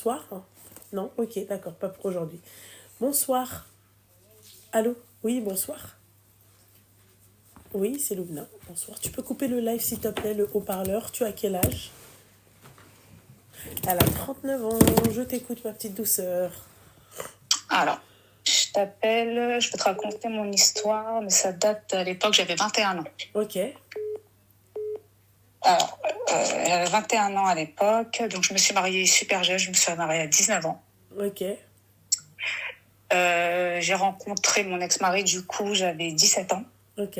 bonsoir. Non, ok, d'accord, pas pour aujourd'hui. Bonsoir. Allô? Oui, bonsoir. Oui, c'est Loubna. Bonsoir. Tu peux couper le live, s'il te plaît, le haut-parleur. Tu as quel âge? Elle a 39 ans. Je t'écoute, ma petite douceur. Alors, je t'appelle, je peux te raconter mon histoire, mais ça date à l'époque, j'avais 21 ans. Ok. Alors, j'avais 21 ans à l'époque, donc je me suis mariée super jeune, je me suis mariée à 19 ans. Ok. J'ai rencontré mon ex-mari, du coup, j'avais 17 ans. Ok.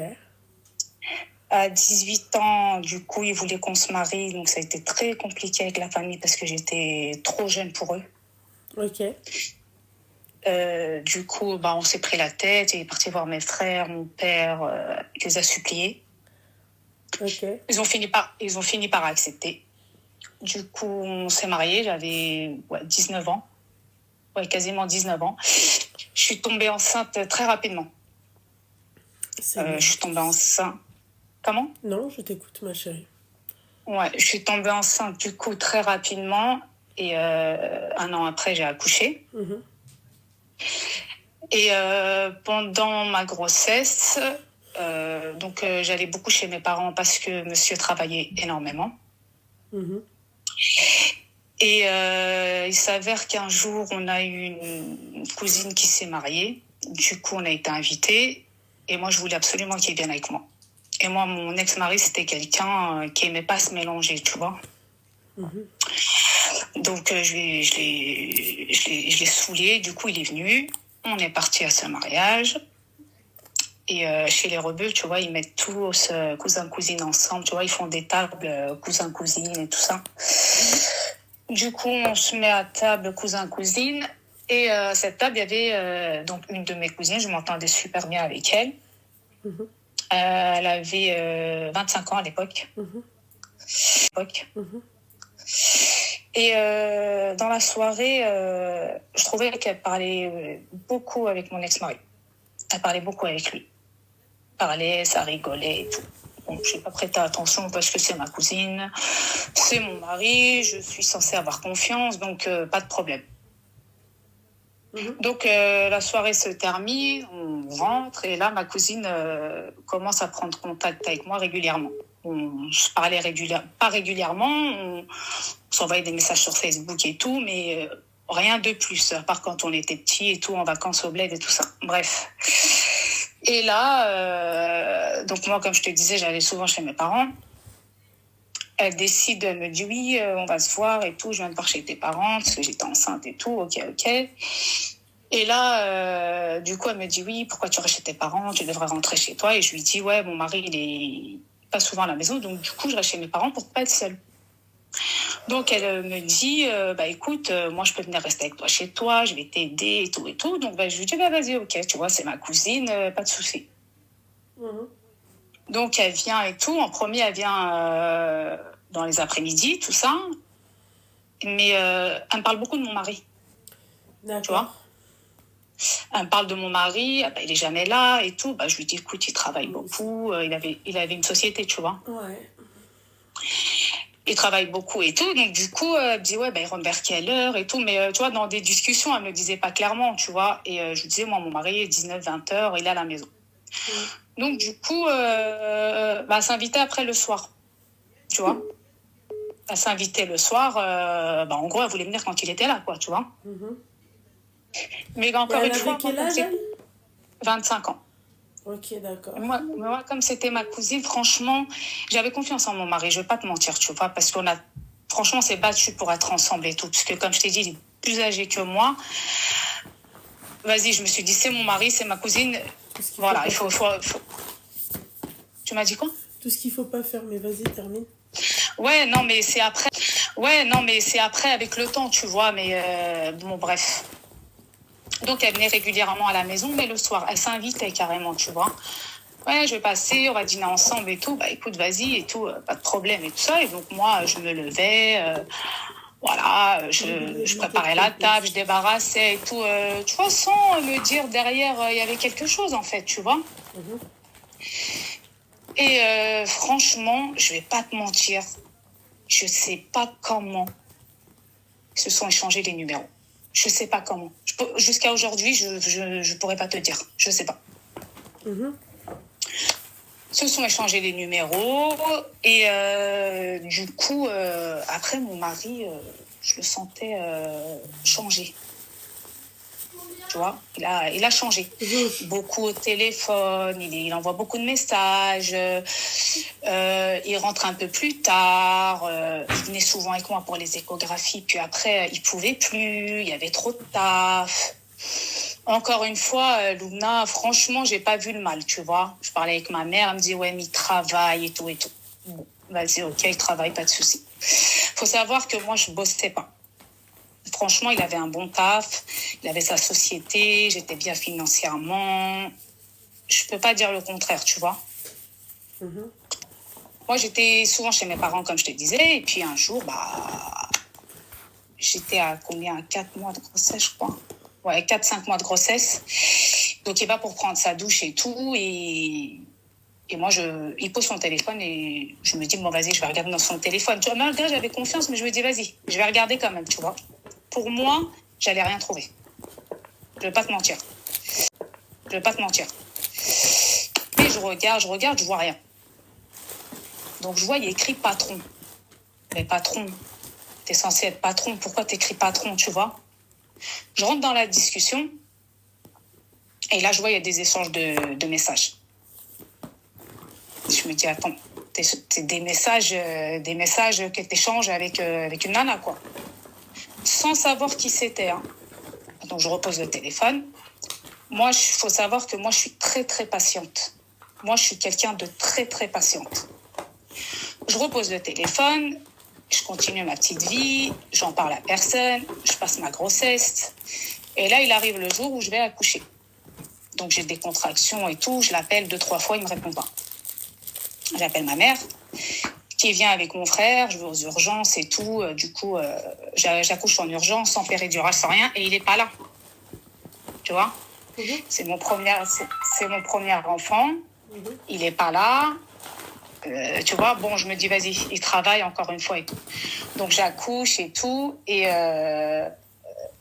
À 18 ans, du coup, ils voulaient qu'on se marie, donc ça a été très compliqué avec la famille parce que j'étais trop jeune pour eux. Ok. Du coup, on s'est pris la tête, il est parti voir mes frères, mon père, il les a suppliés. Ok. Ils ont fini par accepter. Du coup, on s'est mariés, j'avais 19 ans. Ouais, quasiment 19 ans. Je suis tombée enceinte très rapidement. Je suis tombée enceinte. Comment? Non, je t'écoute, ma chérie. Ouais, je suis tombée enceinte du coup très rapidement. Et 1 an après, j'ai accouché. Mhm. Et pendant ma grossesse, j'allais beaucoup chez mes parents parce que monsieur travaillait énormément. Mhm. Et il s'avère qu'un jour, on a eu une cousine qui s'est mariée. Du coup, on a été invités. Et moi, je voulais absolument qu'il vienne avec moi. Et moi, mon ex-mari, c'était quelqu'un qui aimait pas se mélanger, tu vois. Mhm. Donc, je l'ai saoulé. Du coup, il est venu. On est parti à ce mariage. Et chez les rebeux, tu vois, ils mettent tous cousins-cousines ensemble. Tu vois, ils font des tables cousins-cousines et tout ça. Du coup, on se met à table cousin-cousine. Et à cette table, il y avait donc une de mes cousines. Je m'entendais super bien avec elle. Mhm. Elle avait 25 ans à l'époque. Mhm. Mhm. Et dans la soirée, je trouvais qu'elle parlait beaucoup avec mon ex-mari. Elle parlait beaucoup avec lui. Parlait, ça rigolait et tout. Bon, je n'ai pas prêté attention parce que c'est ma cousine, c'est mon mari, je suis censée avoir confiance, donc pas de problème. Donc la soirée se termine, on rentre et là ma cousine commence à prendre contact avec moi régulièrement. On se parlait pas régulièrement, on s'envoyait des messages sur Facebook et tout, mais rien de plus, à part quand on était petits et tout, en vacances au bled et tout ça. Bref. Et là, donc moi, comme je te disais, j'allais souvent chez mes parents. Elle décide, elle me dit oui, on va se voir et tout, je viens de voir chez tes parents parce que j'étais enceinte et tout, ok. Et là, du coup, elle me dit oui, pourquoi tu restes chez tes parents, tu devrais rentrer chez toi. Et je lui dis ouais, mon mari, il est pas souvent à la maison, donc du coup, je reste chez mes parents pour pas être seule. Donc, elle me dit, écoute, moi, je peux venir rester avec toi chez toi, je vais t'aider et tout et tout. Donc, je lui dis, vas-y, ok, tu vois, c'est ma cousine, pas de souci. Mhm. Donc, elle vient et tout. En premier, elle vient dans les après-midi, tout ça. Mais elle me parle beaucoup de mon mari. D'accord. Tu vois, elle me parle de mon mari, il est jamais là et tout. Je lui dis, écoute, il travaille beaucoup. Il avait une société, tu vois. Ouais. Il travaille beaucoup et tout. Donc, du coup, elle me dit, il rentre vers quelle heure et tout. Mais, tu vois, dans des discussions, elle me disait pas clairement, tu vois. Et je lui disais, moi, mon mari, 19-20 heures, il est à la maison. Donc, du coup, elle s'invitait après le soir, tu vois. Elle s'invitait le soir. En gros, elle voulait venir quand il était là, quoi, tu vois. Mais encore une fois, quel âge, elle 25 ans. Ok, d'accord. Moi, comme c'était ma cousine, franchement, j'avais confiance en mon mari. Je vais pas te mentir, tu vois, parce franchement, on s'est battu pour être ensemble et tout. Parce que, comme je t'ai dit, il est plus âgé que moi. Vas-y, je me suis dit, c'est mon mari, c'est ma cousine. Voilà, il faut... Tu m'as dit quoi? Tout ce qu'il faut pas faire, mais vas-y, termine. Ouais, non, mais c'est après. Avec le temps, tu vois. Mais bon, bref. Donc, elle venait régulièrement à la maison, mais le soir, elle s'invitait carrément, tu vois. Ouais, je vais passer, on va dîner ensemble et tout. Écoute, vas-y et tout, pas de problème et tout ça. Et donc, moi, je me levais, voilà, je préparais la table, je débarrassais et tout. Tu vois, sans me dire derrière, il y avait quelque chose, en fait, tu vois. Et franchement, je vais pas te mentir, je sais pas comment Ils se sont échangés les numéros. Je sais pas comment. Jusqu'à aujourd'hui, je pourrais pas te dire. Je sais pas. Se sont échangés les numéros et du coup, après, mon mari, je le sentais changer. Tu vois, il a changé. Beaucoup au téléphone, il envoie beaucoup de messages, il rentre un peu plus tard, il venait souvent avec moi pour les échographies, puis après, il pouvait plus, il y avait trop de taf. Encore une fois, Loubna, franchement, j'ai pas vu le mal, tu vois. Je parlais avec ma mère, elle me dit, ouais, mais il travaille et tout et tout. Bon, vas-y, ok, il travaille, pas de souci. Faut savoir que moi, je bossais pas. Franchement, il avait un bon taf, il avait sa société, j'étais bien financièrement. Je peux pas dire le contraire, tu vois. Moi, j'étais souvent chez mes parents, comme je te disais, et puis un jour, j'étais à combien? 4 mois de grossesse, je crois. Ouais, 4-5 mois de grossesse. Donc, il va pour prendre sa douche et tout, et moi, il pose son téléphone et je me dis, bon, vas-y, je vais regarder dans son téléphone. Tu vois, malgré j'avais confiance, mais je me dis, vas-y, je vais regarder quand même, tu vois. Pour moi, j'allais rien trouver. Je vais pas te mentir. Et je regarde, je vois rien. Donc, je vois, il y a écrit patron. Mais patron, t'es censé être patron, pourquoi t'écris patron, tu vois? Je rentre dans la discussion et là, je vois, il y a des échanges de messages. Je me dis, attends, c'est des messages que tu échanges avec une nana, quoi. Sans savoir qui c'était. Hein. Donc, je repose le téléphone. Moi, il faut savoir que moi, je suis très, très patiente. Moi, je suis quelqu'un de très, très patiente. Je repose le téléphone, je continue ma petite vie, j'en parle à personne, je passe ma grossesse. Et là, il arrive le jour où je vais accoucher. Donc, j'ai des contractions et tout. Je l'appelle 2-3 fois, il ne me répond pas. J'appelle ma mère, qui vient avec mon frère. Je vais aux urgences et tout. Du coup, j'accouche en urgence, sans péridurale, sans rien. Et il n'est pas là. Tu vois ? C'est mon premier enfant. Il n'est pas là. Tu vois, bon, je me dis, vas-y, il travaille encore une fois et tout. Donc, j'accouche et tout. Et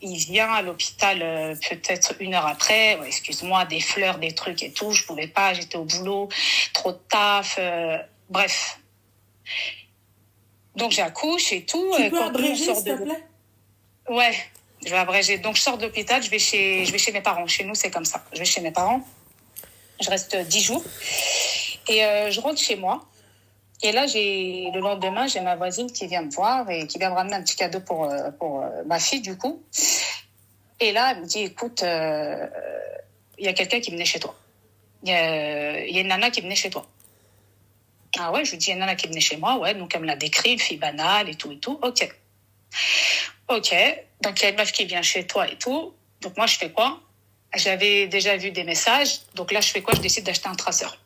il vient à l'hôpital peut-être 1 heure après. Ouais, excuse-moi, des fleurs, des trucs et tout. Je pouvais pas, j'étais au boulot, trop de taf. Bref. Donc, j'accouche et tout. Tu peux abréger, s'il te plaît ? Ouais, je vais abréger. Donc, je sors de l'hôpital, je vais chez mes parents. Chez nous, c'est comme ça. Je vais chez mes parents. Je reste 10 jours. Et je rentre chez moi. Et là, le lendemain, j'ai ma voisine qui vient me voir et qui vient me ramener un petit cadeau pour ma fille, du coup. Et là, elle me dit, écoute, il y a quelqu'un qui venait chez toi. Il y a une nana qui venait chez toi. Ah ouais, je lui dis, il y a une nana qui venait chez moi. Ouais, donc elle me l'a décrit, une fille banale et tout et tout. Ok. Donc il y a une meuf qui vient chez toi et tout. Donc moi, je fais quoi? J'avais déjà vu des messages. Donc là, je fais quoi? Je décide d'acheter un traceur.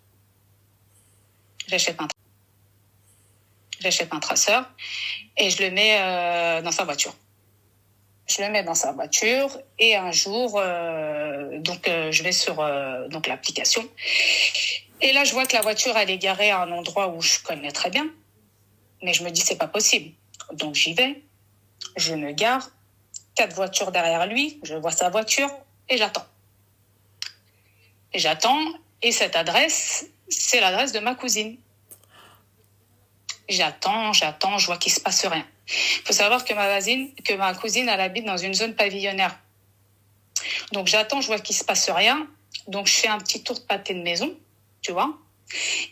J'achète un traceur et je le mets dans sa voiture. Et un jour, je vais sur l'application. Et là, je vois que la voiture, elle est garée à un endroit où je connais très bien. Mais je me dis, c'est pas possible. Donc, j'y vais. Je me gare. 4 voitures derrière lui. Je vois sa voiture et j'attends. Et cette adresse, c'est l'adresse de ma cousine. J'attends, je vois qu'il se passe rien. Il faut savoir que ma cousine, elle habite dans une zone pavillonnaire. Donc, j'attends, je vois qu'il se passe rien. Donc, je fais un petit tour de pâté de maison, tu vois.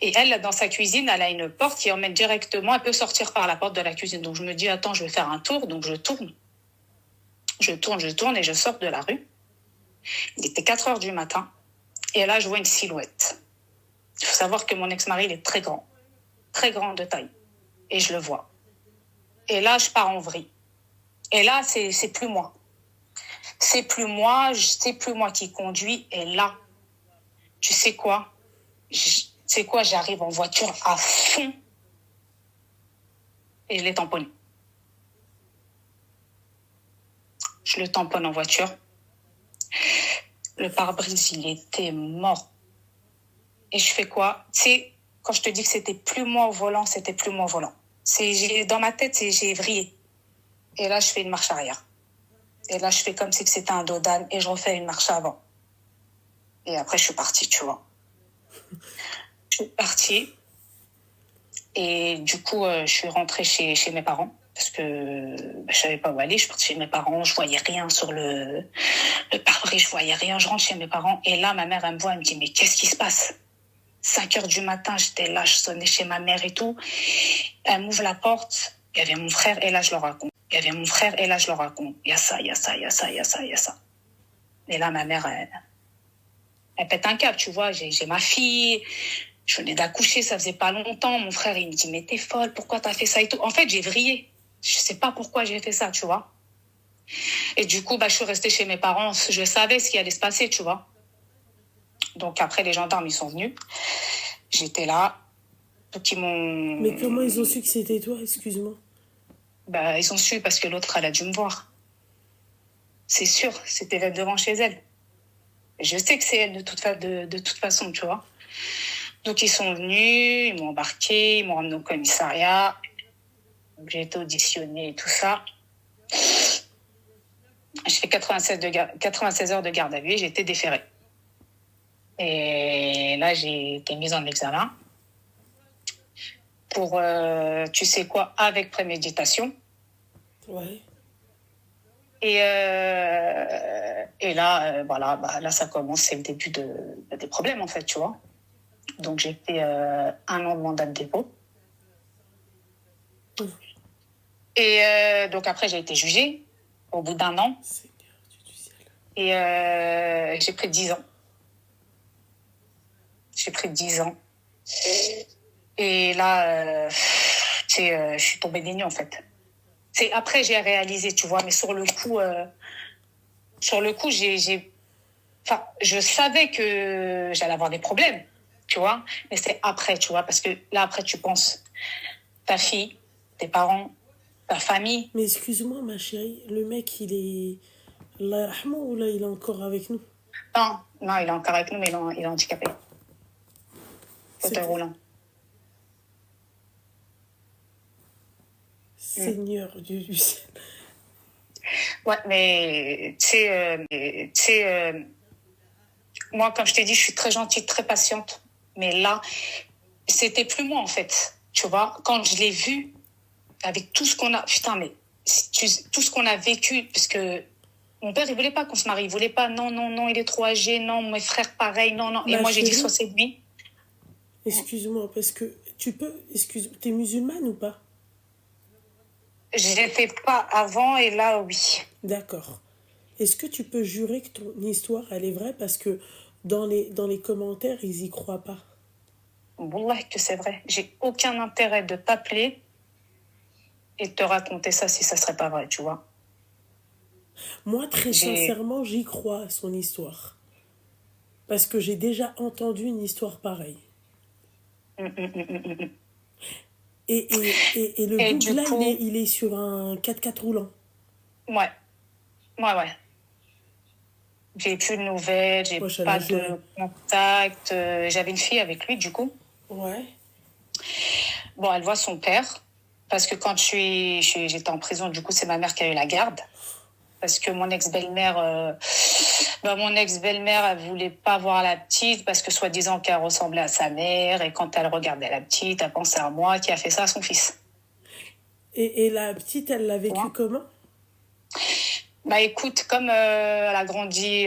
Et elle, dans sa cuisine, elle a une porte qui emmène directement. Elle peut sortir par la porte de la cuisine. Donc, je me dis, attends, je vais faire un tour. Donc, je tourne. Je tourne et je sors de la rue. Il était 4 heures du matin. Et là, je vois une silhouette. Il faut savoir que mon ex-mari, il est très grand de taille. Et je le vois. Et là, je pars en vrille. Et là, c'est plus moi. C'est plus moi qui conduis. Et là, tu sais quoi? J'arrive en voiture à fond. Et je l'ai tamponné. Je le tamponne en voiture. Le pare-brise, il était mort. Et je fais quoi? Tu sais, quand je te dis que c'était plus moi au volant, c'était plus moi au volant. Dans ma tête, j'ai vrillé. Et là, je fais une marche arrière. Et là, je fais comme si c'était un dos d'âne et je refais une marche avant. Et après, je suis partie, tu vois. Je suis partie. Et du coup, je suis rentrée chez mes parents parce que je savais pas où aller. Je suis partie chez mes parents. Je voyais rien sur le pare-brise. Je voyais rien. Je rentre chez mes parents. Et là, ma mère, elle me voit. Elle me dit, mais qu'est-ce qui se passe? 5 heures du matin, j'étais là. Je sonnais chez ma mère et tout. Elle m'ouvre la porte. Il y avait mon frère. Et là, je leur raconte. Il y avait mon frère. Et là, je leur raconte. Il y a ça, il y a ça, il y a ça, il y a ça, il y a ça. Et là, ma mère, elle pète un câble, tu vois. J'ai ma fille. Je venais d'accoucher, ça faisait pas longtemps. Mon frère, il me dit, mais t'es folle, pourquoi t'as fait ça et tout. En fait, j'ai vrillé. Je sais pas pourquoi j'ai fait ça, tu vois. Et du coup, je suis restée chez mes parents. Je savais ce qui allait se passer, tu vois. Donc après, les gendarmes, ils sont venus. J'étais là. Donc ils m'ont... Mais comment ils ont su que c'était toi, excuse-moi? Ils ont su parce que l'autre, elle a dû me voir. C'est sûr, c'était devant chez elle. Je sais que c'est elle de toute façon, tu vois. Donc ils sont venus, ils m'ont embarqué, ils m'ont ramené au commissariat. Donc, j'ai été auditionnée et tout ça. J'ai fait 96 heures de garde à vue et j'ai été déférée. Et là, j'ai été mise en examen pour, tu sais quoi, avec préméditation. Ouais. Et là, voilà, là, ça commence, c'est le début des problèmes, en fait, tu vois. Donc, j'ai fait 1 an de mandat de dépôt. Et donc, après, j'ai été jugée au bout d'1 an. Et j'ai pris 10 ans. J'ai pris 10 ans. Et là, je suis tombée des nues, en fait. Après, j'ai réalisé, tu vois, mais sur le coup, je savais que j'allais avoir des problèmes, tu vois, mais c'est après, tu vois, parce que là, après, tu penses ta fille, tes parents, ta famille. Mais excuse-moi, ma chérie, le mec, il est... Allah yarhamou, ou là, il est encore avec nous? Non, il est encore avec nous, mais il est handicapé. Fauteuil roulant. Seigneur Dieu du ciel. Ouais, mais tu sais, moi, comme je t'ai dit, je suis très gentille, très patiente. Mais là, c'était plus moi, en fait. Tu vois, quand je l'ai vu, avec tout ce qu'on a... Putain, mais tout ce qu'on a vécu, parce que mon père, il voulait pas qu'on se marie. Il voulait pas, non, il est trop âgé. Non, mes frères, pareil, non. Et moi, j'ai dit, soit c'est lui. Excuse-moi, parce que t'es musulmane ou pas? Je l'étais pas avant et là, oui. D'accord. Est-ce que tu peux jurer que ton histoire, elle est vraie? Parce que dans les commentaires, ils y croient pas. Wallah que c'est vrai. J'ai aucun intérêt de t'appeler et de te raconter ça si ça serait pas vrai, tu vois. Moi, très sincèrement, j'y crois à son histoire. Parce que j'ai déjà entendu une histoire pareille. Et le bouc là, coup, il est sur un 4x4 roulant. Ouais. J'ai plus de nouvelles, j'ai pas de contact. J'avais une fille avec lui, du coup. Ouais. Bon, elle voit son père. Parce que quand j'étais en prison, du coup, c'est ma mère qui a eu la garde. Parce que mon ex-belle-mère, elle voulait pas voir la petite parce que soi-disant qu'elle ressemblait à sa mère. Et quand elle regardait la petite, elle pensait à moi qui a fait ça à son fils. Et la petite, elle l'a vécu comment? Écoute, comme elle a grandi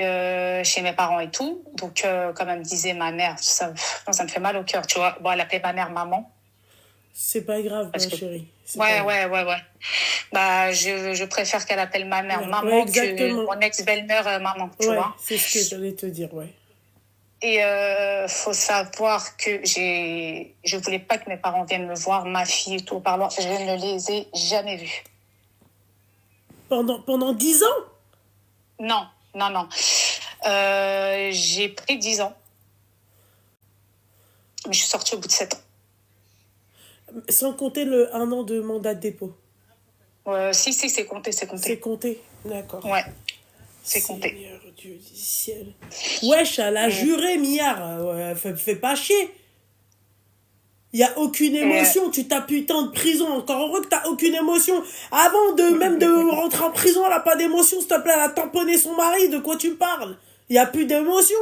chez mes parents et tout, donc comme elle me disait ma mère, ça me fait mal au cœur, tu vois. Bon, elle appelait ma mère maman. C'est pas grave, ma chérie. Ouais. Je préfère qu'elle appelle ma mère maman que mon ex-belle-mère maman, tu vois. C'est ce que j'allais te dire, ouais. Et faut savoir que je voulais pas que mes parents viennent me voir, ma fille et tout, pardon, je ne les ai jamais vus. Pendant 10 ans? Non. J'ai pris 10 ans. Mais je suis sortie au bout de 7 ans. Sans compter le 1 an de mandat de dépôt? Si, c'est compté. C'est compté, d'accord. Ouais, c'est compté. Seigneur Dieu du ciel. Wesh, elle a juré, Miard. Fais pas chier. Il n'y a aucune émotion, tu tapes 8 ans de prison, encore heureux que tu n'as aucune émotion. Avant même de rentrer en prison, elle n'a pas d'émotion, s'il te plaît, elle a tamponné son mari, de quoi tu me parles? Il n'y a plus d'émotion.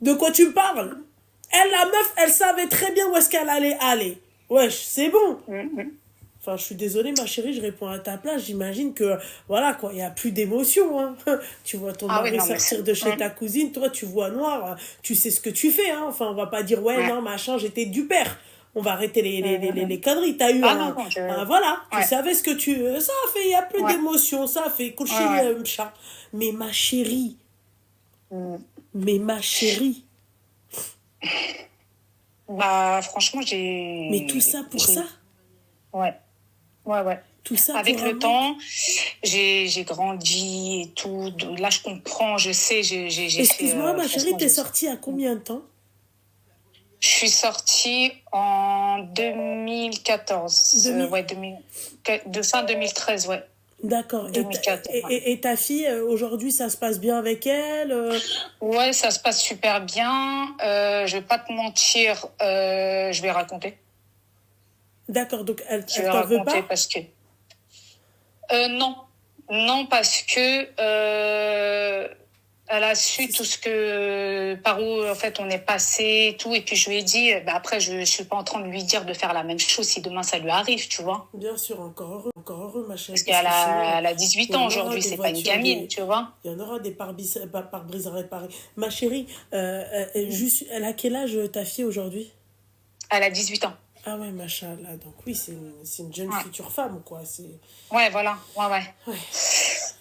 De quoi tu me parles? Elle, la meuf, elle savait très bien où est-ce qu'elle allait aller. Wesh, c'est bon. Enfin, je suis désolée, ma chérie, je réponds à ta place. J'imagine que, voilà, quoi, il n'y a plus d'émotion, hein. Tu vois ton mari sortir de chez ta cousine, toi, tu vois noir, tu sais ce que tu fais, hein. Enfin, on va pas dire, ouais, non, machin, j'étais du père. On va arrêter les conneries. T'as eu voilà, tu savais ce que tu... Ça a fait, il n'y a plus d'émotion, ça a fait coucher le chat. Mais ma chérie, mais ma chérie... Bah, franchement, j'ai... Mais tout ça pour ça? Ouais. Tout ça avec le temps, j'ai grandi et tout. Là, je comprends, je sais, j'ai Excuse-moi, ma chérie, t'es sortie à combien de temps? Je suis sortie en 2014. De fin 2013, ouais. D'accord. Et ta fille, aujourd'hui, ça se passe bien avec elle? Ouais, ça se passe super bien. Je vais pas te mentir, je vais raconter. D'accord, donc elle t'en veut pas? Parce que... non, parce que elle a su tout ce que par où en fait on est passé et tout, et puis je lui ai dit après je suis pas en train de lui dire de faire la même chose si demain ça lui arrive, tu vois. Bien sûr, encore heureux ma chérie. Parce qu'elle a 18 ans aujourd'hui, c'est pas une gamine, tu vois. Il y en aura des pare-brises à réparer. Ma chérie, juste, elle a quel âge ta fille aujourd'hui? Elle a 18 ans. Ah ouais, machallah. Donc oui, c'est une jeune future femme, quoi. Ouais, voilà. Ouais.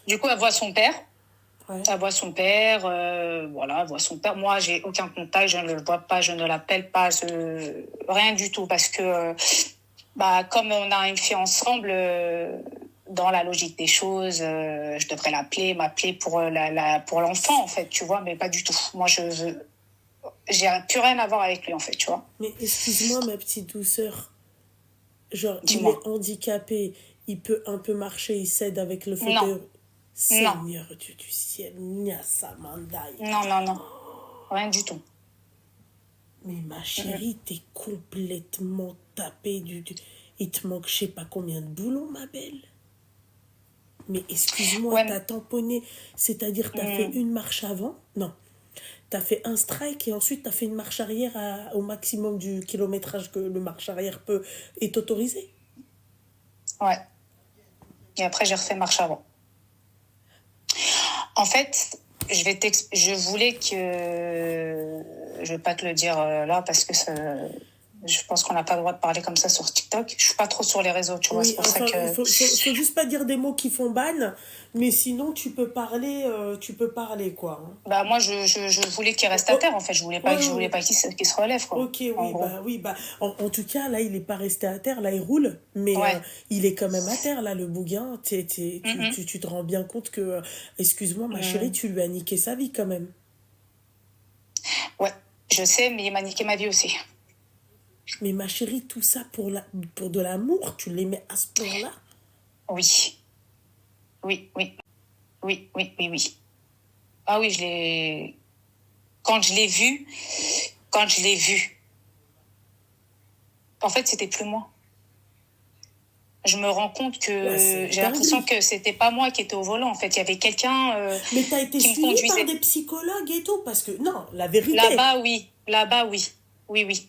Du coup, elle voit son père. Elle voit son père, voilà, elle voit son père. Moi, j'ai aucun contact, je ne le vois pas, je ne l'appelle pas, rien du tout, parce que, comme on a une fille ensemble, dans la logique des choses, je devrais m'appeler pour l'enfant, en fait, tu vois, mais pas du tout. Moi, j'ai plus rien à voir avec lui, en fait, tu vois. Mais excuse-moi, ma petite douceur. Genre, dis-moi. Il est handicapé, il peut un peu marcher, il s'aide avec le fauteuil. Non. Seigneur Dieu du ciel, Nyassa Mandaï. Non. Rien du tout. Mais ma chérie, t'es complètement tapée il te manque je sais pas combien de boulons, ma belle. Mais excuse-moi, t'as tamponné, c'est-à-dire t'as fait une marche avant? Non. T'as fait un strike et ensuite t'as fait une marche arrière au maximum du kilométrage que le marche arrière est autorisé? Ouais. Et après, j'ai refait marche avant. En fait, je voulais que... Je vais pas te le dire là parce que je pense qu'on n'a pas le droit de parler comme ça sur TikTok. Je suis pas trop sur les réseaux, tu vois. Oui, c'est pour ça que... faut juste pas dire des mots qui font ban, mais sinon tu peux parler, quoi. Moi, je voulais qu'il reste à terre, en fait. Je voulais pas qu'il se relève, quoi. Ok, oui, en tout cas, là, il est pas resté à terre, là, il roule, mais il est quand même à terre, là, le bouguin. Tu te rends bien compte que, excuse-moi, ma chérie, tu lui as niqué sa vie, quand même. Ouais, je sais, mais il m'a niqué ma vie aussi. Mais ma chérie, tout ça pour de l'amour, tu l'aimais à ce point-là? Oui. Ah oui, quand je l'ai vu, en fait, c'était plus moi. Je me rends compte que j'ai l'impression que c'était pas moi qui étais au volant, en fait. Il y avait quelqu'un mais t'as été suivie par des psychologues et tout, parce que, non, la vérité... Là-bas, oui. Oui.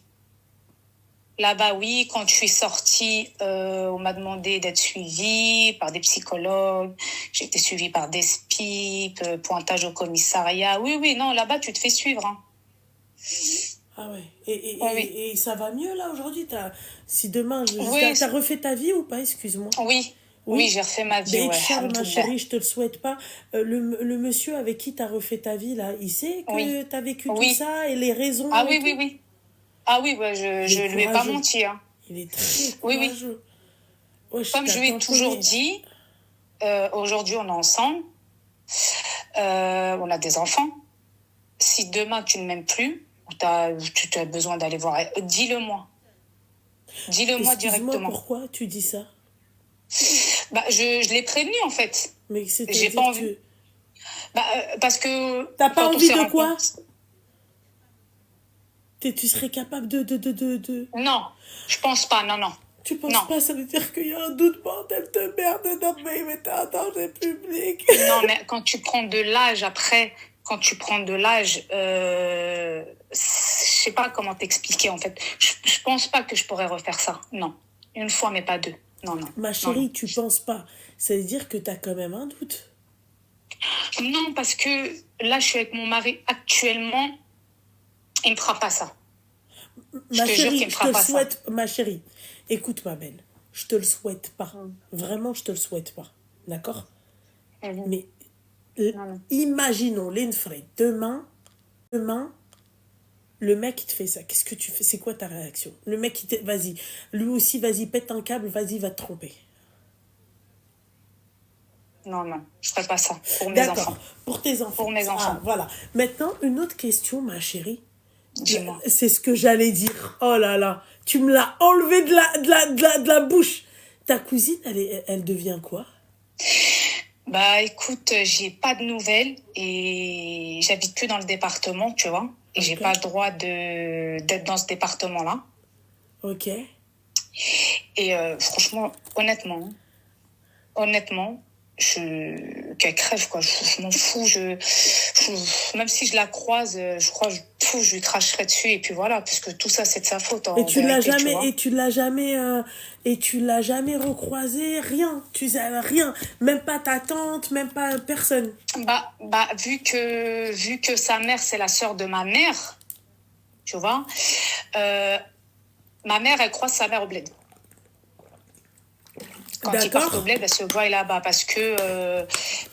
Là-bas, oui. Quand je suis sortie, on m'a demandé d'être suivie par des psychologues. J'ai été suivie par des SPIP, pointage au commissariat. Oui, non, là-bas, tu te fais suivre. Hein. Ah ouais. Et ça va mieux, là, aujourd'hui? Si demain, t'as refait ta vie ou pas? Excuse-moi. Oui, j'ai refait ma vie. Charles, ma chérie, je te le souhaite pas. Le monsieur avec qui t'as refait ta vie, là, il sait que t'as vécu tout ça et les raisons? Ah oui. Ah oui, je lui ai pas menti. Hein. Il est très courageux. Oui. Comme je lui ai toujours dit, aujourd'hui on est ensemble, on a des enfants. Si demain tu ne m'aimes plus, ou tu as besoin d'aller voir, dis-le-moi. Dis-le-moi directement. Pourquoi tu dis ça? Je l'ai prévenu en fait. Mais j'ai pas envie. Parce que... T'as pas envie de quoi? Tu serais capable de... Non, je pense pas, non, non. Tu penses Non. pas, ça veut dire qu'il y a un doute, bordel de merde, non, mais t'es un danger public. Non, mais quand tu prends de l'âge, après, quand tu prends de l'âge, je sais pas comment t'expliquer, en fait. Je pense pas que je pourrais refaire ça. Non. Une fois, mais pas deux. Non, non. Ma Non, chérie, non. tu penses pas. Ça veut dire que t'as quand même un doute. Non, parce que là, je suis avec mon mari actuellement. Il me fera pas ça. Je Ma te jure chérie, qu'il me je te fera le pas ça. souhaite. Ma chérie, écoute ma belle. Je te le souhaite pas. Vraiment, je te le souhaite pas. D'accord? Mhm. Mais Non, non. imaginons, Linfred, demain, le mec, il te fait ça. Qu'est-ce que tu fais? C'est quoi ta réaction? Le mec, vas-y. Lui aussi, vas-y, pète un câble, vas-y, va te tromper. Non, non. Je ferai pas ça pour mes D'accord. enfants. Pour tes enfants. Pour mes enfants. Ah, voilà. Maintenant, une autre question, ma chérie. Dis-moi. C'est ce que j'allais dire. Oh là là. Tu me l'as enlevé de la bouche. Ta cousine, elle devient quoi? Bah écoute, j'ai pas de nouvelles et j'habite plus dans le département, tu vois. Et j'ai Ok. pas le droit d'être dans ce département-là. Ok. Et franchement, honnêtement, qu'elle crève quoi. Je m'en fous. Même si je la croise, je crois, je lui cracherai dessus et puis voilà, parce que tout ça c'est de sa faute en Et tu l'as vérité, tu jamais, vois. et tu l'as jamais recroisé, rien. Tu sais, rien. Même pas ta tante, même pas personne. Bah vu que sa mère c'est la sœur de ma mère, tu vois. Ma mère elle croise sa mère au bled. Quand ils partent au bled, elles se voient là-bas parce que,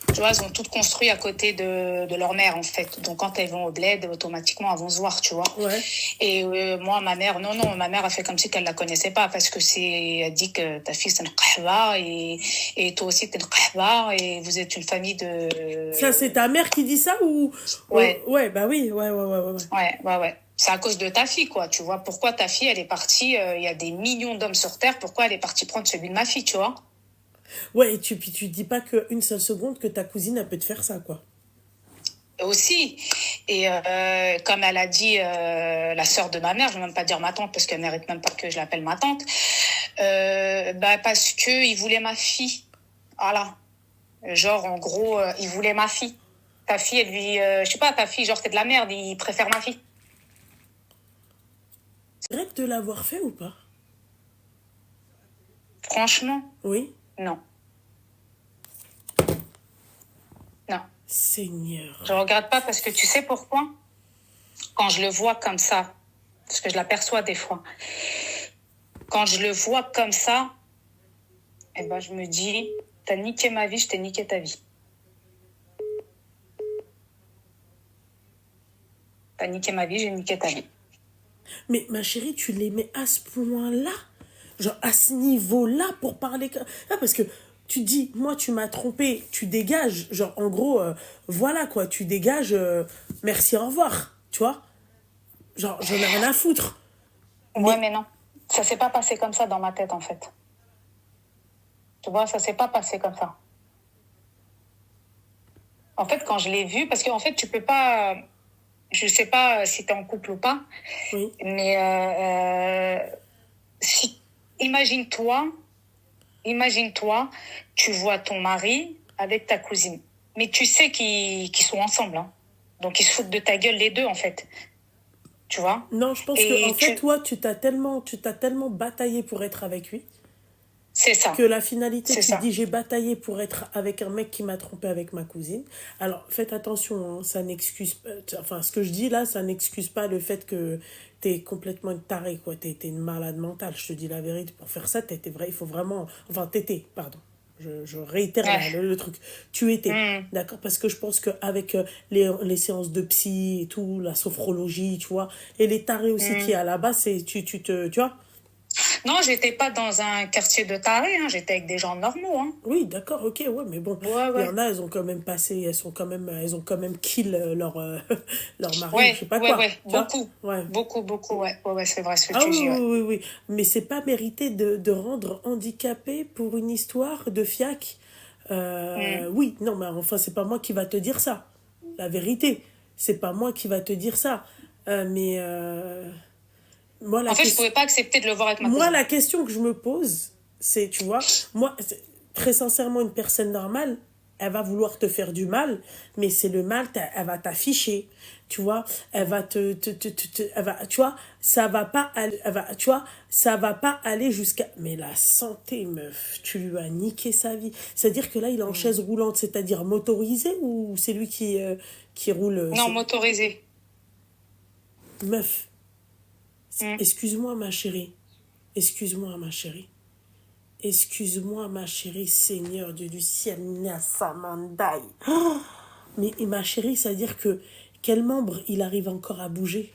tu vois, elles ont toutes construit à côté de leur mère, en fait. Donc, quand elles vont au bled, automatiquement, elles vont se voir, tu vois. Ouais. Et moi, ma mère, non, ma mère a fait comme si qu'elle la connaissait pas parce que elle dit que ta fille, c'est une qahwa et toi aussi, t'es une qahwa et vous êtes une famille de... Ça, c'est ta mère qui dit ça ou... Ouais. Ouais, bah oui, ouais. Ouais. C'est à cause de ta fille, quoi. Tu vois, pourquoi ta fille, elle est partie, il y a des millions d'hommes sur Terre, pourquoi elle est partie prendre celui de ma fille, tu vois? Ouais, et puis tu dis pas qu'une seule seconde que ta cousine, elle peut te faire ça, quoi. Aussi. Et comme elle a dit la sœur de ma mère, je vais même pas dire ma tante parce qu'elle mérite même pas que je l'appelle ma tante, parce que il voulait ma fille. Voilà. Genre, en gros, il voulait ma fille. Ta fille, elle lui... je sais pas, ta fille, genre, c'est de la merde, il préfère ma fille. C'est vrai de l'avoir fait ou pas? Franchement, Oui. non. Non. Seigneur. Je regarde pas parce que tu sais pourquoi? Quand je le vois comme ça, parce que je l'aperçois des fois, quand je le vois comme ça, eh ben, je me dis, t'as niqué ma vie, je t'ai niqué ta vie. T'as niqué ma vie, j'ai niqué ta vie. Mais ma chérie, tu l'aimais à ce point-là? Genre à ce niveau-là pour parler... Ah, parce que tu dis, moi tu m'as trompé, tu dégages. Genre en gros, voilà quoi, tu dégages, merci, au revoir. Tu vois? Genre j'en ai rien à foutre. Ouais, mais non. Ça s'est pas passé comme ça dans ma tête, en fait. Tu vois, ça s'est pas passé comme ça. En fait, quand je l'ai vu, parce qu'en fait, tu peux pas... Je sais pas si t'es en couple ou pas, Oui. mais si, imagine-toi, tu vois ton mari avec ta cousine. Mais tu sais qu'ils sont ensemble, hein. Donc, ils se foutent de ta gueule les deux, en fait. Tu vois? Non, je pense que en fait, toi, tu t'as tellement bataillé pour être avec lui. C'est ça. Que la finalité, C'est tu ça. dis, j'ai bataillé pour être avec un mec qui m'a trompé avec ma cousine. Alors, faites attention, hein, ça n'excuse pas... Enfin, ce que je dis là, ça n'excuse pas le fait que t'es complètement une tarée, quoi. T'es une malade mentale, je te dis la vérité. Pour faire ça, t'étais vrai, il faut vraiment... Enfin, t'étais, pardon. Je réitère Ouais. le truc. Tu étais, d'accord? Parce que je pense qu'avec les séances de psy et tout, la sophrologie, tu vois, et les tarés aussi qui est à la base, c'est, tu vois? Non, j'étais pas dans un quartier de tarés, hein. J'étais avec des gens normaux, hein. Oui, d'accord, ok, ouais, mais bon, Ouais. il y en a, elles ont quand même passé, elles ont quand même kill leur mari, Ouais, je sais pas quoi. ouais. Tu vois? Beaucoup, ouais, c'est vrai ce que Ah tu oui, dis, ouais. oui, mais c'est pas mérité de rendre handicapé pour une histoire de fiac. Oui, non, mais enfin, c'est pas moi qui va te dire ça. La vérité, c'est pas moi qui va te dire ça. Mais moi, En fait, je pouvais pas accepter de le voir avec ma moi, cousine. la question que je me pose, c'est, tu vois, moi, très sincèrement, une personne normale, elle va vouloir te faire du mal, mais c'est le mal, elle va t'afficher, tu vois, elle va elle va, tu vois, ça va pas aller, tu vois, ça va pas aller jusqu'à, mais la santé, meuf, tu lui as niqué sa vie. C'est-à-dire que là, il est en chaise roulante, c'est-à-dire motorisé ou c'est lui qui roule, Non, motorisé. meuf, Mm. excuse-moi, ma chérie, excuse-moi, ma chérie. Excuse-moi, ma chérie, Seigneur Dieu du ciel, Samandai. Mais ma chérie, c'est-à-dire que quel membre il arrive encore à bouger?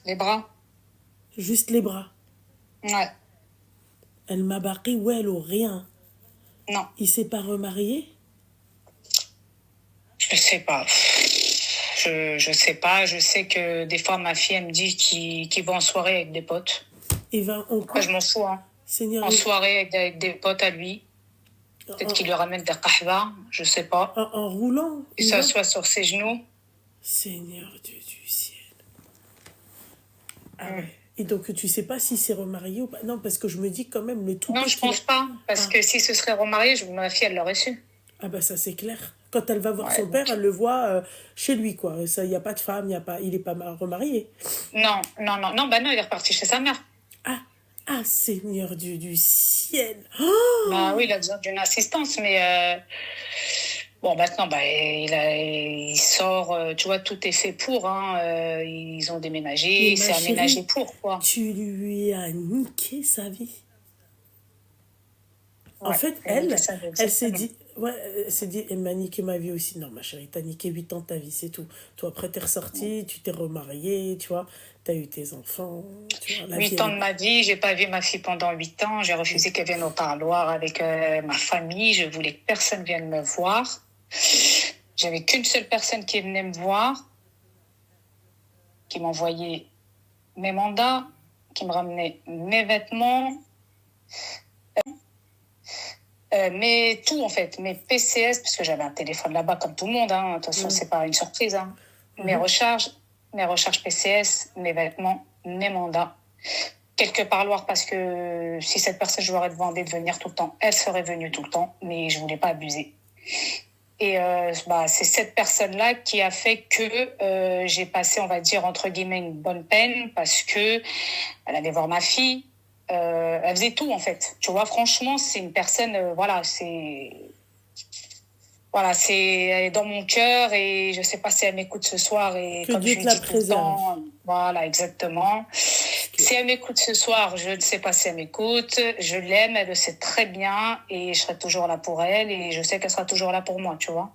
Les bras. Juste les bras. Ouais. Elle m'a barré, ouais, elle ou rien. Non, Il s'est pas remarié? je sais pas. Je sais pas. Je sais que des fois, ma fille, elle me dit qu'il va en soirée avec des potes. Il va en quoi? Après, je m'en fous, hein. Seigneur, En soirée avec des potes à lui. Peut-être qu'il lui ramène des kahwa, je sais pas. en roulant, Il il va? s'assoit sur ses genoux. Seigneur Dieu du ciel. Ah ouais. Et donc, tu sais pas si c'est remarié ou pas? Non, parce que je me dis quand même, le tout Non, je pense pas. Parce que si ce serait remarié, ma fille, elle l'aurait su. Ah bah ça c'est clair. Quand elle va voir Ouais, son donc- père, elle le voit chez lui quoi. Ça, il y a pas de femme, il est pas remarié. Non, non, non. Non, bah non, il est reparti chez sa mère. Ah, ah Seigneur Dieu du ciel. Oh, Bah oui, il a besoin d'une assistance, mais bon, maintenant, bah, il sort, tu vois, tout est fait pour, hein, ils ont déménagé, mais il s'est ma aménagé chérie, pour, quoi. tu lui as niqué sa vie. En Ouais, fait, il a niqué elle, sa vie, elle s'est exactement. dit, ouais, elle s'est dit, elle m'a niqué ma vie aussi. Non, ma chérie, t'as niqué 8 ans de ta vie, c'est tout. Toi, après, t'es ressortie, tu t'es remariée, tu vois, t'as eu tes enfants, tu vois, la vie, 8 ans de ma vie, j'ai pas vu ma fille pendant 8 ans, j'ai refusé qu'elle vienne au parloir avec ma famille, je voulais que personne vienne me voir. J'avais qu'une seule personne qui venait me voir, qui m'envoyait mes mandats, qui me ramenait mes vêtements, mais tout en fait, mes PCS, parce que j'avais un téléphone là-bas comme tout le monde, hein. Attention, c'est pas une surprise, hein. Mes recharges PCS, mes vêtements, mes mandats. Quelques parloirs parce que si cette personne, je lui aurais demandé de venir tout le temps, elle serait venue tout le temps, mais je voulais pas abuser. Et c'est cette personne-là qui a fait que j'ai passé, on va dire, entre guillemets, une bonne peine parce que elle allait voir ma fille. Elle faisait tout, en fait. Tu vois, franchement, c'est une personne, c'est elle est dans mon cœur et je sais pas si elle m'écoute ce soir et que comme Dieu je te lui la dis tout le préserve. temps, voilà, exactement. Si elle m'écoute ce soir, je ne sais pas si elle m'écoute. Je l'aime, elle le sait très bien et je serai toujours là pour elle et je sais qu'elle sera toujours là pour moi, tu vois.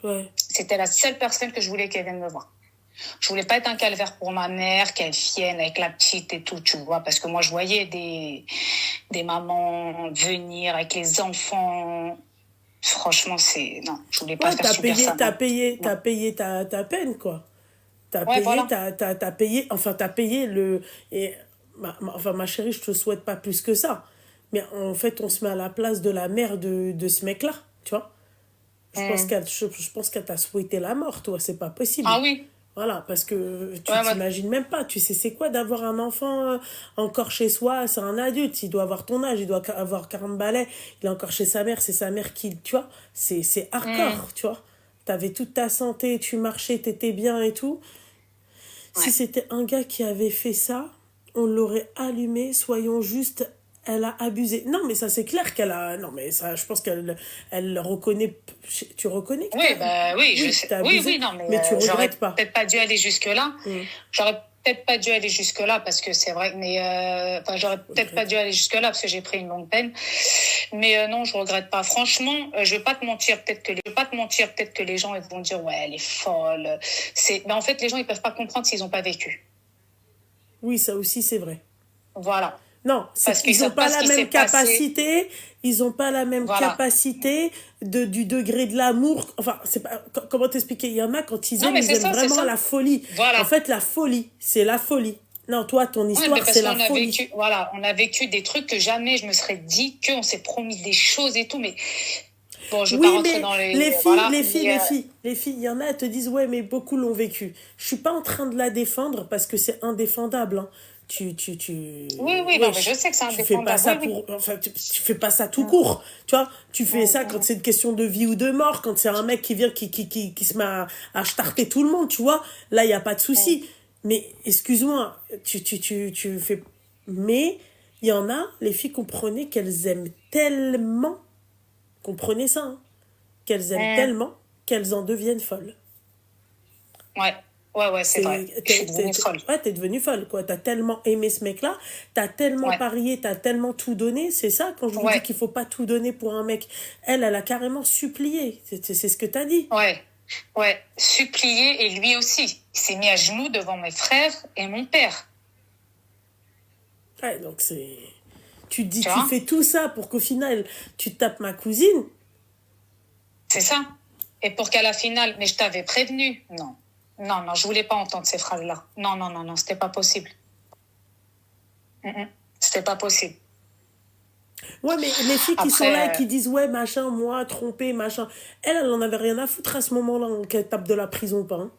Ouais. C'était la seule personne que je voulais qu'elle vienne me voir. Je voulais pas être un calvaire pour ma mère, qu'elle vienne avec la petite et tout, tu vois, parce que moi je voyais des mamans venir avec les enfants. Franchement, non, je voulais pas Ouais, faire subir ça. t'as payé ta peine, quoi. Ouais, voilà. T'as payé, enfin, t'as payé et, enfin, ma chérie, je te souhaite pas plus que ça. Mais en fait, on se met à la place de la mère de ce mec-là, tu vois. Je pense qu'elle t'a souhaité la mort, toi, c'est pas possible. Ah oui. Voilà, parce que tu Ouais, t'imagines même pas. Tu sais, c'est quoi d'avoir un enfant encore chez soi? C'est un adulte, il doit avoir ton âge, il doit avoir 40 balais, il est encore chez sa mère, c'est sa mère qui. Tu vois, c'est hardcore, tu vois. T'avais toute ta santé, tu marchais, t'étais bien et tout. Si c'était un gars qui avait fait ça, on l'aurait allumé, soyons justes. Elle a abusé. Non, mais ça, c'est clair qu'elle a. Non, mais ça, je pense elle reconnaît. Tu reconnais que oui, je sais. t'as abusé, Oui, non, mais tu j'aurais regrettes pas. peut-être pas dû aller jusque-là. J'aurais peut-être pas dû aller jusque-là parce que c'est vrai, mais j'aurais peut-être pas dû aller jusque-là parce que j'ai pris une longue peine. Mais non, je regrette pas. Franchement, je vais pas te mentir, peut-être que les gens ils vont dire ouais, elle est folle. Mais en fait, les gens ils peuvent pas comprendre s'ils ont pas vécu. Oui, ça aussi, c'est vrai. Voilà. Non, ils n'ont pas la même capacité. Ils n'ont pas la même capacité du degré de l'amour. Enfin, c'est pas, comment t'expliquer? Il y en a quand ils aiment, vraiment la folie. Voilà. En fait, la folie, c'est la folie. Non, toi, ton histoire, c'est la folie. On a vécu des trucs que jamais je me serais dit, qu'on s'est promis des choses et tout, mais Bon, je vais pas Oui, rentrer mais dans les les... filles, Voilà, les filles, mais les filles, les filles, il y en a, elles te disent, ouais, mais beaucoup l'ont vécu. Je suis pas en train de la défendre parce que c'est indéfendable, hein. oui, oui, non, mais je Wesh, sais que c'est tu fais pas indéfendable. Oui, ça oui. pour, enfin, tu fais pas ça tout Mm, court, tu vois. Tu fais mm, ça quand mm. c'est une question de vie ou de mort, quand c'est un mec qui vient, qui se met à starter tout le monde, tu vois. Là, il y a pas de Mm. souci. Mais, excuse-moi, tu fais, mais, il y en a, les filles comprenaient qu'elles aiment tellement, comprenez ça, hein, qu'elles aiment Mm. tellement qu'elles en deviennent folles. Ouais, ouais, ouais, c'est vrai. C'est, Je suis devenue folle. ouais, t'es devenue folle, quoi. T'as tellement aimé ce mec-là, t'as tellement Ouais, parié, t'as tellement tout donné. C'est ça, quand je vous dis ouais, qu'il faut pas tout donner pour un mec. Elle a carrément supplié. C'est ce que t'as dit. ouais, ouais. Supplier, et lui aussi. Il s'est mis à genoux devant mes frères et mon père. Ouais, donc c'est. Tu te dis, Tu tu vois? fais tout ça pour qu'au final, tu tapes ma cousine. C'est ça. Et pour qu'à la finale, mais je t'avais prévenu. Non. Non, non, je voulais pas entendre ces phrases-là. Non, non, non, non, c'était pas possible. C'était pas possible. Ouais, mais les filles qui sont là et Après, qui disent, ouais, machin, moi, trompé, machin. Elle en avait rien à foutre à ce moment-là, hein, qu'elle tape de la prison ou pas, hein.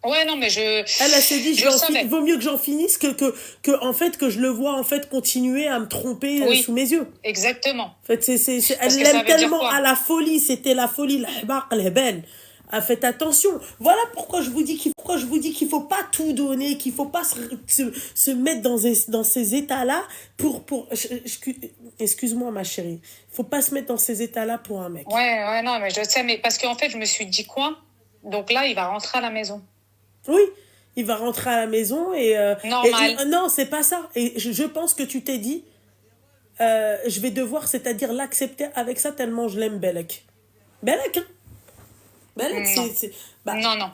ouais, non, mais Elle s'est dit, je le savais. vaut mieux que j'en finisse en fait, que je le vois, en fait, continuer à me tromper sous Oui, mes yeux. exactement. En fait, Parce elle que ça l'aime veut dire tellement à quoi? la folie, c'était la folie, la barre, elle est belle. Ah, faites attention. Voilà pourquoi je vous dis qu'il faut pas tout donner, qu'il faut pas se mettre dans ces états-là excuse-moi, ma chérie. Faut pas se mettre dans ces états-là pour un mec. Ouais, ouais, non, mais je sais, mais parce qu'en fait, je me suis dit quoi? Donc là, il va rentrer à la maison. Oui, il va rentrer à la maison Normal. non, c'est pas ça. Et je pense que tu t'es dit, je vais devoir, c'est-à-dire l'accepter avec ça tellement je l'aime, Belek. Belek, hein. Belek, Non. bah, Non, non.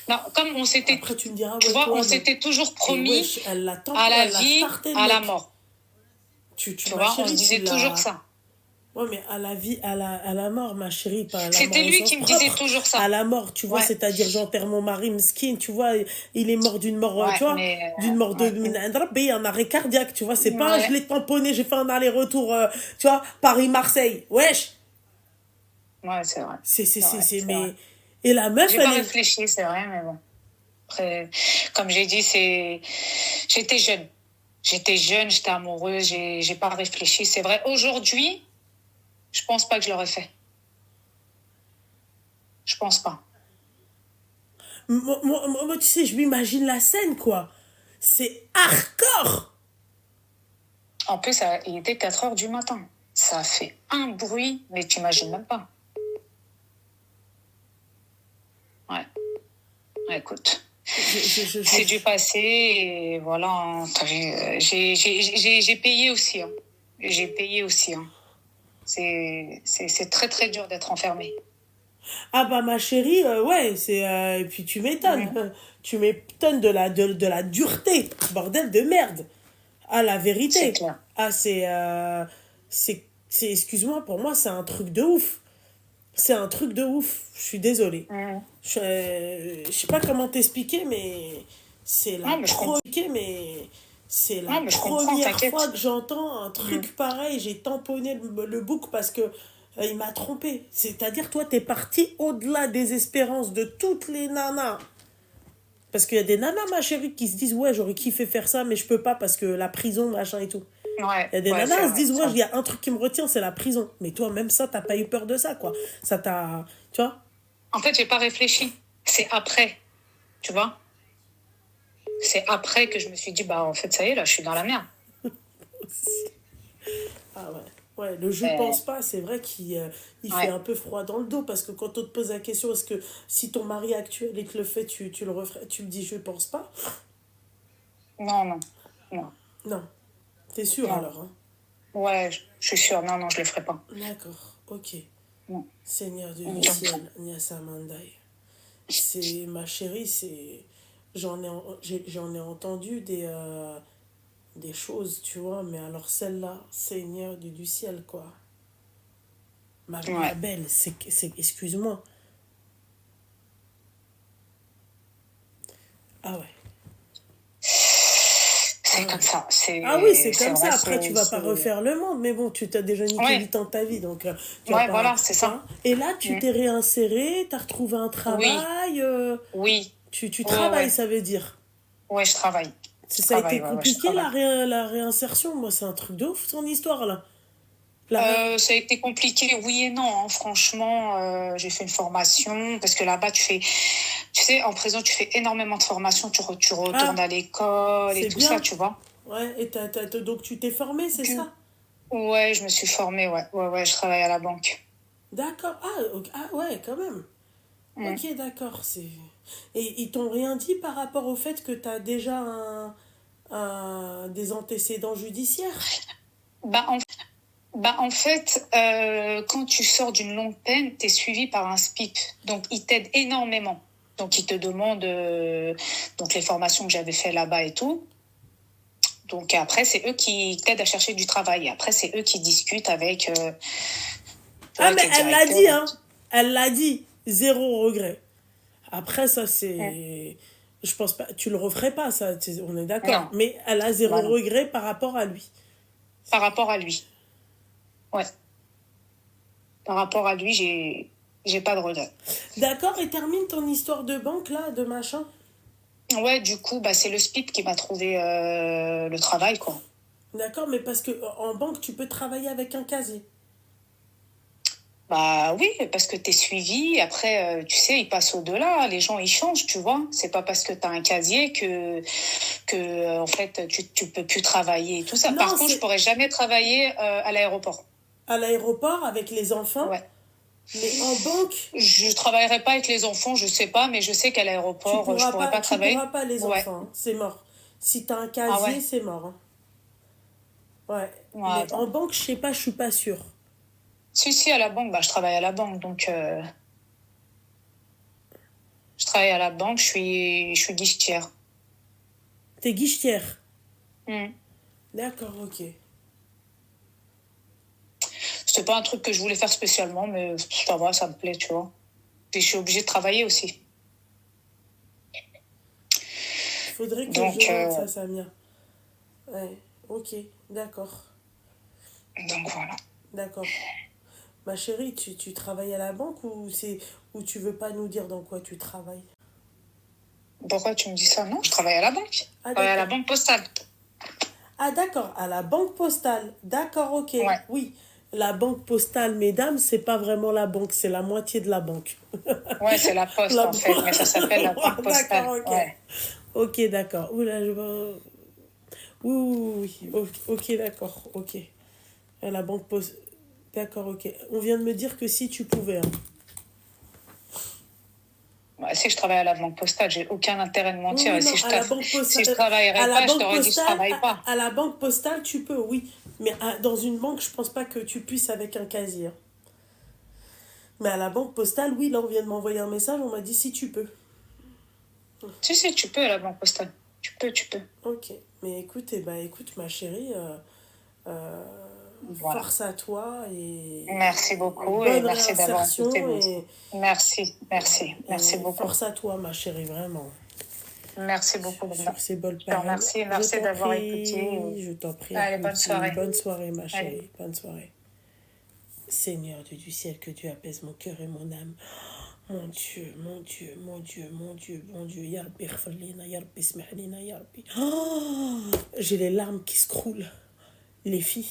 Non, comme on s'était, après tu me diras, tu ouais, vois, toi, on non. s'était toujours Et promis wesh, elle à la elle l'a vie, starté, le à la mec. mort. Tu, Tu ma vois, on se chérie, tu disait toujours l'as. ça. Ouais, mais à la vie, à la mort, ma chérie, pas à la mort C'était au lui sens qui me disait propre. toujours À ça. la mort, tu vois, Ouais, c'est-à-dire j'enterre mon mari, Mskin, tu vois, il est mort d'une mort, ouais, tu vois, mais d'une mort de ouais, un arrêt cardiaque, tu vois, c'est pas je ouais, l'ai tamponné, j'ai fait un aller-retour, tu vois, Paris-Marseille. Wesh! ouais, c'est vrai, c'est vrai. Mais. Et la meuf, J'ai elle pas est. réfléchi, c'est vrai, mais bon. Après, comme j'ai dit, j'étais jeune. J'étais jeune, j'étais amoureuse, j'ai pas réfléchi. C'est vrai, aujourd'hui, je pense pas que je l'aurais fait. Je pense pas. Moi, tu sais, je m'imagine la scène, quoi. C'est hardcore! En plus, il était 4 heures du matin. Ça a fait un bruit, mais tu imagines même pas. Ouais, ouais, écoute. C'est du passé et voilà, hein, t'as vu, j'ai payé aussi. Hein. J'ai payé aussi. Hein. C'est très très dur d'être enfermé. Ah bah ma chérie, ouais, et puis tu m'étonnes. Tu m'étonnes de la dureté. Bordel de merde. Ah, la C'est vérité. clair. Ah, excuse-moi, pour moi, c'est un truc de ouf. C'est un truc de ouf. Je suis désolée. Je sais pas comment t'expliquer, mais c'est la Non, mais je comprends. c'est la Non, mais je comprends, première t'inquiète. fois que j'entends un truc pareil. J'ai tamponné le bouc parce que il m'a trompé. C'est-à-dire, toi, t'es parti au-delà des espérances de toutes les nanas. Parce qu'il y a des nanas, ma chérie, qui se disent, ouais, j'aurais kiffé faire ça, mais je peux pas parce que la prison, machin et tout. Ouais, Il y a des ouais, nanas, c'est elles se vrai, disent, c'est ouais, vrai. il y a un truc qui me retient, c'est la prison. Mais toi, même ça, t'as pas eu peur de ça, quoi. Ça t'a. Tu vois? En fait, j'ai pas réfléchi. C'est après, tu vois. C'est après que je me suis dit, bah en fait, ça y est, là, je suis dans la merde. Ah ouais. Ouais, le je pense pas, c'est vrai qu'il fait Ouais. un peu froid dans le dos parce que quand on te pose la question, est-ce que si ton mari actuel et te le fait, tu le referais, tu me dis je pense pas? Non, non, non, Non. T'es sûr non. alors, hein? Ouais, je suis sûre. Non, non, je le ferai pas. D'accord, ok. Non. Seigneur du Non. ciel, Nyasamandai. C'est ma chérie, j'en ai entendu des choses, tu vois, mais alors celle-là, Seigneur du ciel, quoi. Ma Ouais. belle, excuse-moi. Ah ouais. c'est comme ça. Ah oui, c'est C'est comme ça. vrai, Après, tu vas pas refaire le monde. Mais bon, tu t'as déjà niqué 8 Ouais, ans de ta vie. Donc, tu vas ouais, pas. voilà, c'est Tu ça. vois. Et là, tu Mm. t'es réinséré, t'as retrouvé un Oui, travail. oui, Tu ouais, travailles, ouais, ça veut dire. ouais, je travaille. Je Ça a été travaille, ouais, ouais, je compliqué, travaille. la réinsertion. Moi, c'est un truc de ouf, ton histoire, là. La ré- Ça a été compliqué, oui et non, hein. Franchement, j'ai fait une formation parce que là-bas, tu sais, en prison, tu fais énormément de formations. Tu retournes Ah, à l'école et c'est tout ça, bien. tu vois. Ouais, et donc tu t'es formé, c'est Du- ça? Ouais, je me suis formée, ouais, ouais, ouais, je travaille à la banque. D'accord. Ah, ah ouais, quand même. Mm. Ok, d'accord. Et ils t'ont rien dit par rapport au fait que t'as déjà des antécédents judiciaires? Bah, en, en fait, quand tu sors d'une longue peine, tu es suivi par un SPIP. Donc, il t'aide énormément. Donc, il te demande donc les formations que j'avais fait là-bas et tout. Donc, après, c'est eux qui t'aident à chercher du travail. Après, c'est eux qui discutent Ah, avec mais le elle l'a directeur. dit, hein. Elle l'a dit. Zéro regret. Après, ça, Mm. c'est. Je pense pas. Tu le referais pas, ça. On est d'accord. Non, Mais elle a bah zéro non. regret par rapport à lui. Par rapport à lui. Ouais. Par rapport à lui, j'ai pas de regret. D'accord, et termine ton histoire de banque, là, de machin. Ouais, du coup, bah, c'est le SPIP qui m'a trouvé le travail, quoi. D'accord, mais parce que en banque, tu peux travailler avec un casier. Bah oui, parce que t'es suivi. Après, tu sais, ils passent au-delà. Les gens, ils changent, tu vois. C'est pas parce que t'as un casier que en fait, tu peux plus travailler et tout ça. Par Non, contre, je c'est pourrais jamais travailler à l'aéroport. à l'aéroport avec les enfants. Ouais. Mais en banque, Je travaillerai pas avec les enfants, je sais pas, mais je sais qu'à l'aéroport, je pourrais pas tu pourras travailler. pas les Ouais. enfants, hein. C'est mort. Si t'as un Ah casier, ouais. c'est mort, hein. Ouais. Ouais, Mais en attends. banque, je sais pas, je suis pas sûre. Si, à la banque, bah, je travaille à la banque, donc je travaille à la banque, je suis guichetière. T'es guichetière. Hmm. D'accord, ok. C'était pas un truc que je voulais faire spécialement, mais ça va, ça me plaît, tu vois. Et je suis obligée de travailler aussi. Faudrait que je Donc, note ça, Samia. Ouais, ok, d'accord. donc voilà. D'accord. Ma chérie, tu travailles à la banque ou tu veux pas nous dire dans quoi tu travailles? Pourquoi tu me dis ça? Non, je travaille à la banque. Je Ah, travaille à la d'accord. banque postale. Ah, d'accord, à la banque postale. D'accord, ok. Ouais. Oui, la banque postale, mesdames, c'est pas vraiment la banque, c'est la moitié de la banque. Ouais, c'est la poste, La... en fait, mais ça s'appelle la banque postale. D'accord, ok. Ouais. Ok, d'accord. Oula, je vois. Oui, oui, oui, oui. Ok, d'accord, ok. La banque postale. D'accord, ok. On vient de me dire que si tu pouvais, hein. Bah, si je travaille à la banque postale, j'ai aucun intérêt de Oui, mentir. oui, Et non, si je travaillerais pas, je t'aurais dit je travaille pas. à la banque postale, tu peux, oui. Mais dans une banque, je pense pas que tu puisses avec un casier, hein. Mais à la banque postale, oui, là, on vient de m'envoyer un message, on m'a dit si tu peux. Si, tu peux à la banque postale. Tu peux. Ok. Mais écoute, écoute, ma chérie, euh, Voilà. force à toi Merci et beaucoup et bonne merci d'avoir écouté. réinsertion Merci et beaucoup. force à toi, ma chérie, vraiment. Merci beaucoup, Linda. Sur ces bonnes Je te paroles. remercie. Je Merci t'en d'avoir écouté. prie, je t'en prie, Allez, bonne Ahmeti. soirée. Bonne soirée, ma Allez. chérie, bonne soirée. Seigneur Dieu du ciel, que Dieu apaise mon cœur et mon âme. Mon Dieu, mon Dieu, mon Dieu, mon Dieu, mon Dieu. Ya Rabbi, khfirlina, ya Rabbi, ismahlina, ya Rabbi. Oh, j'ai les larmes qui se croulent. Les filles.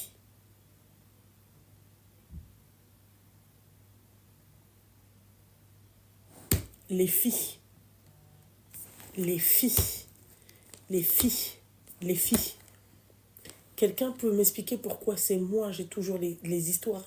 Les filles. Les filles. Les filles. Les filles. Quelqu'un peut m'expliquer pourquoi c'est moi, j'ai toujours les histoires